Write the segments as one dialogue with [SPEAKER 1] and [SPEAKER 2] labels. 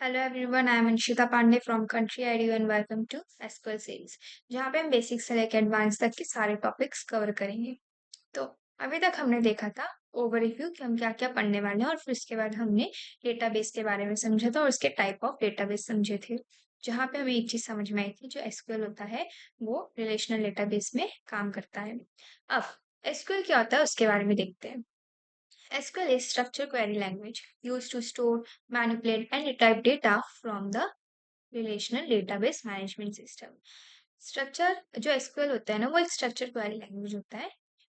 [SPEAKER 1] Hello everyone, I am Anshita Pandey from country ID and welcome to SQL series, जहाँ पे हम basic से लेकर एडवांस तक के सारे टॉपिक्स कवर करेंगे। तो अभी तक हमने देखा था ओवरव्यू कि हम क्या क्या पढ़ने वाले हैं, और फिर उसके बाद हमने डेटाबेस के बारे में समझा था और उसके टाइप ऑफ डेटाबेस समझे थे। जहाँ पे हमें एक चीज समझ में आई थी, जो एसक्यूएल होता है वो रिलेशनल डेटाबेस में काम करता है। अब एसक्यूएल क्या होता है उसके बारे में देखते हैं। SQL is structured query language used to store, manipulate, and retrieve data from the relational database management system. Structure जो एसक्यूएल होता है ना, वो एक स्ट्रक्चर क्वेरी लैंग्वेज होता है।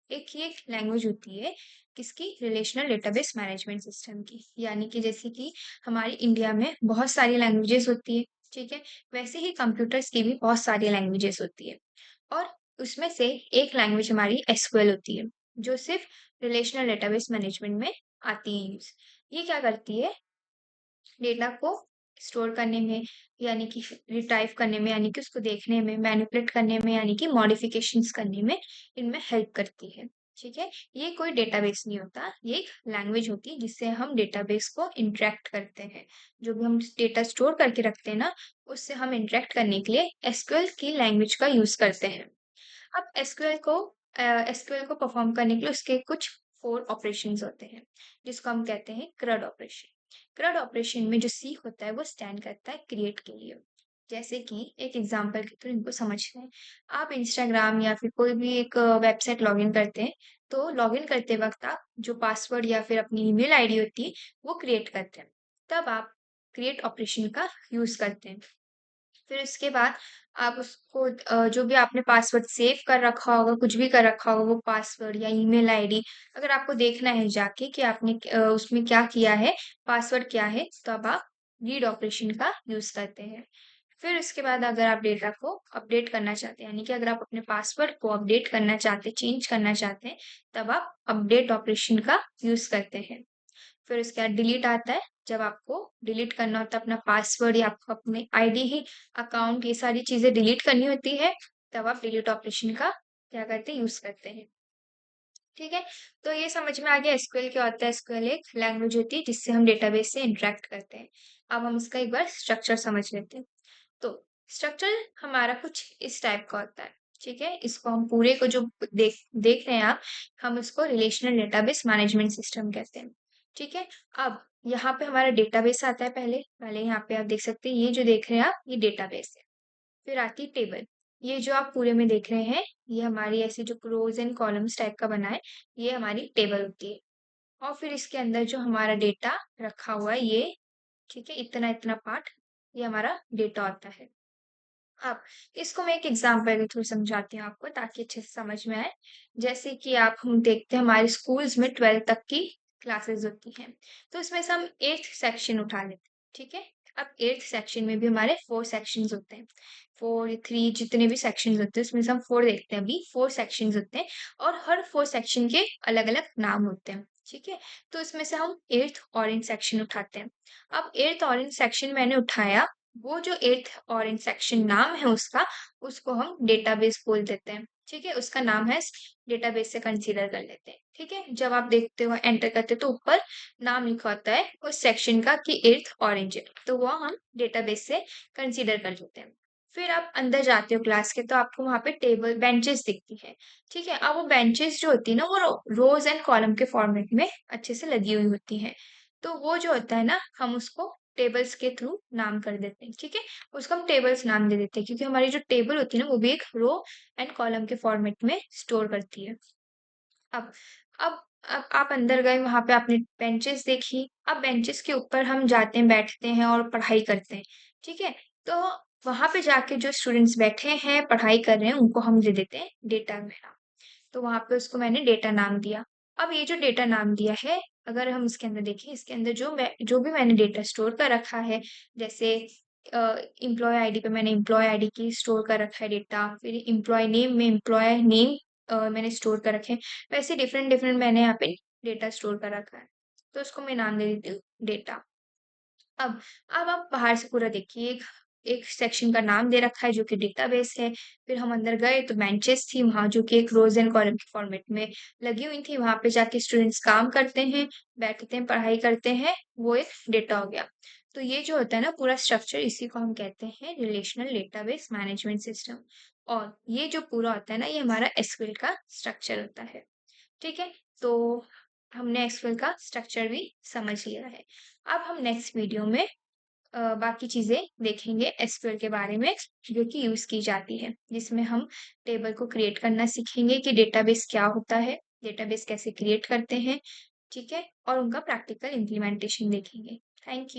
[SPEAKER 1] ये एक लैंग्वेज होती है किसकी, रिलेशनल डेटाबेस मैनेजमेंट सिस्टम की। यानी कि जैसे कि हमारी इंडिया में बहुत सारी लैंग्वेजेस होती है, ठीक है, वैसे ही कंप्यूटर्स की भी बहुत सारी लैंग्वेजेस होती है। और उसमें से एक लैंग्वेज हमारी एसक्यूएल होती है, जो सिर्फ रिलेशनल डेटाबेस मैनेजमेंट में आती है यूज। ये क्या करती है, डेटा को स्टोर करने में, यानी कि रिट्राइव करने में, यानी कि उसको देखने में, मैनिपुलेट करने में, यानी कि मॉडिफिकेशंस करने में इनमें हेल्प करती है। ठीक है, ये कोई डेटाबेस नहीं होता, ये एक लैंग्वेज होती है जिससे हम डेटाबेस को इंटरेक्ट करते हैं। जो भी हम डेटा स्टोर करके रखते हैं ना, उससे हम इंटरेक्ट करने के लिए एसक्यूएल की लैंग्वेज का यूज करते हैं। अब एसक्यूएल को परफॉर्म करने के लिए उसके कुछ 4 ऑपरेशंस होते हैं, जिसको हम कहते हैं CRUD ऑपरेशन। CRUD ऑपरेशन में जो सी होता है वो स्टैंड करता है क्रिएट के लिए। जैसे कि एक एग्जांपल के थ्रू इनको समझते हैं। आप इंस्टाग्राम या फिर कोई भी एक वेबसाइट लॉगिन करते हैं, तो लॉगिन करते वक्त आप जो पासवर्ड या फिर अपनी ईमेल आईडी होती है वो क्रिएट करते हैं। तब आप क्रिएट ऑपरेशन का यूज करते हैं। फिर उसके बाद आप उसको जो भी आपने पासवर्ड सेव कर रखा होगा, कुछ भी कर रखा होगा, वो पासवर्ड या ईमेल आईडी अगर आपको देखना है जाके कि आपने उसमें क्या किया है, पासवर्ड क्या है, तो अब आप रीड ऑपरेशन का यूज करते हैं। फिर उसके बाद अगर आप डेटा को अपडेट करना चाहते हैं, यानी कि अगर आप अपने पासवर्ड को अपडेट करना चाहते हैं, चेंज करना चाहते हैं, तब आप अपडेट ऑपरेशन का यूज करते हैं। फिर उसके बाद डिलीट आता है, जब आपको डिलीट करना होता है अपना पासवर्ड या आपको अपने आईडी ही, अकाउंट, ये सारी चीजें डिलीट करनी होती है, तब आप डिलीट ऑपरेशन का क्या करते हैं, यूज करते हैं। ठीक है, तो ये समझ में आ गया एसक्यूएल क्या होता है। एसक्यूएल एक लैंग्वेज होती है जिससे हम डेटाबेस से इंटरेक्ट करते हैं। अब हम इसका एक बार स्ट्रक्चर समझ लेते हैं। तो स्ट्रक्चर हमारा कुछ इस टाइप का होता है। ठीक है, इसको हम पूरे को जो देख देख रहे हैं आप, हम इसको रिलेशनल डेटाबेस मैनेजमेंट सिस्टम कहते हैं। ठीक है, अब यहाँ पे हमारा डेटाबेस आता है। पहले पहले यहाँ पे आप देख सकते हैं, ये जो देख रहे हैं आप, ये डेटाबेस है। फिर आती है टेबल। ये जो आप पूरे में देख रहे हैं, ये हमारी ऐसी जो रोज एंड कॉलम्स टाइप का बना है, ये हमारी टेबल होती है। और फिर इसके अंदर जो हमारा डेटा रखा हुआ है, ये, ठीक है, इतना इतना पार्ट, ये हमारा डेटा होता है। अब इसको मैं एक एग्जांपल के थ्रू समझाती हूँ आपको, ताकि अच्छे से समझ में आए। जैसे कि आप, हम देखते हैं हमारे स्कूल्स में 12th तक की क्लासेस होती हैं, तो इसमें से हम 8th सेक्शन उठा लेते हैं। ठीक है, अब 8th सेक्शन में भी हमारे 4 सेक्शंस होते हैं। 4 3 जितने भी सेक्शंस होते हैं उसमें से हम 4 देखते हैं। अभी 4 सेक्शंस होते हैं, और हर 4 सेक्शन के अलग अलग नाम होते हैं। ठीक है, तो इसमें से हम 8th ऑरेंज सेक्शन उठाते हैं। अब 8th ऑरेंज सेक्शन मैंने उठाया, वो जो 8th ऑरेंज सेक्शन नाम है उसका, उसको हम डेटाबेस बोल देते हैं। ठीक है, उसका नाम है, डेटाबेस से कंसीडर कर लेते हैं। ठीक है, जब आप देखते हो, एंटर करते हो, तो ऊपर नाम लिखा होता है उस सेक्शन का कि 8th ऑरेंज है, तो वो हम डेटाबेस से कंसीडर कर लेते हैं। फिर आप अंदर जाते हो क्लास के, तो आपको वहां पे टेबल बेंचेस दिखती है। ठीक है, अब वो बेंचेस जो होती है ना, वो रोज एंड कॉलम के फॉर्मेट में अच्छे से लगी हुई होती है। तो वो जो होता है ना, हम उसको टेबल्स के थ्रू नाम कर देते हैं। ठीक है, उसको हम टेबल्स नाम दे देते हैं, क्योंकि हमारी जो टेबल होती है ना, वो भी एक रो एंड कॉलम के फॉर्मेट में स्टोर करती है। अब अब अब आप अंदर गए, वहां पे आपने बेंचेस देखी। अब बेंचेस के ऊपर हम जाते हैं, बैठते हैं और पढ़ाई करते हैं। ठीक है, तो वहां पे जाके जो स्टूडेंट्स बैठे हैं, पढ़ाई कर रहे हैं, उनको हम दे देते हैं डेटा नाम। तो वहां पे उसको मैंने डेटा नाम दिया। अब ये जो डेटा नाम दिया है, अगर हम इसके अंदर देखें, इसके अंदर जो भी मैंने डेटा स्टोर कर रखा है, जैसे इम्प्लॉय आईडी पे मैंने इम्प्लॉय आईडी की स्टोर कर रखा है डेटा, फिर इम्प्लॉय नेम में इम्प्लॉय नेम मैंने स्टोर कर रखे हैं। वैसे डिफरेंट डिफरेंट मैंने यहाँ पे डेटा स्टोर कर रखा है, तो उसको मैं नाम दे देती हूँ डेटा। अब अब आप बाहर से पूरा देखिए, एक एक सेक्शन का नाम दे रखा है जो कि डेटाबेस है। फिर हम अंदर गए तो बेंचेस थी वहां, जो कि एक रोज एंड कॉलम के फॉर्मेट में लगी हुई थी। वहां पे जाके स्टूडेंट्स काम करते हैं, बैठते हैं, पढ़ाई करते हैं, वो एक डेटा हो गया। तो ये जो होता है ना पूरा स्ट्रक्चर, इसी को हम कहते हैं रिलेशनल डेटाबेस मैनेजमेंट सिस्टम। और ये जो पूरा होता है ना, ये हमारा एसक्यूएल का स्ट्रक्चर होता है। ठीक है, तो हमने एसक्यूएल का स्ट्रक्चर भी समझ लिया है। अब हम नेक्स्ट वीडियो में बाकी चीज़ें देखेंगे एसक्यूएल के बारे में, जो कि यूज़ की जाती है, जिसमें हम टेबल को क्रिएट करना सीखेंगे कि डेटाबेस क्या होता है, डेटाबेस कैसे क्रिएट करते हैं, ठीक है? और उनका प्रैक्टिकल इम्प्लीमेंटेशन देखेंगे। Thank you.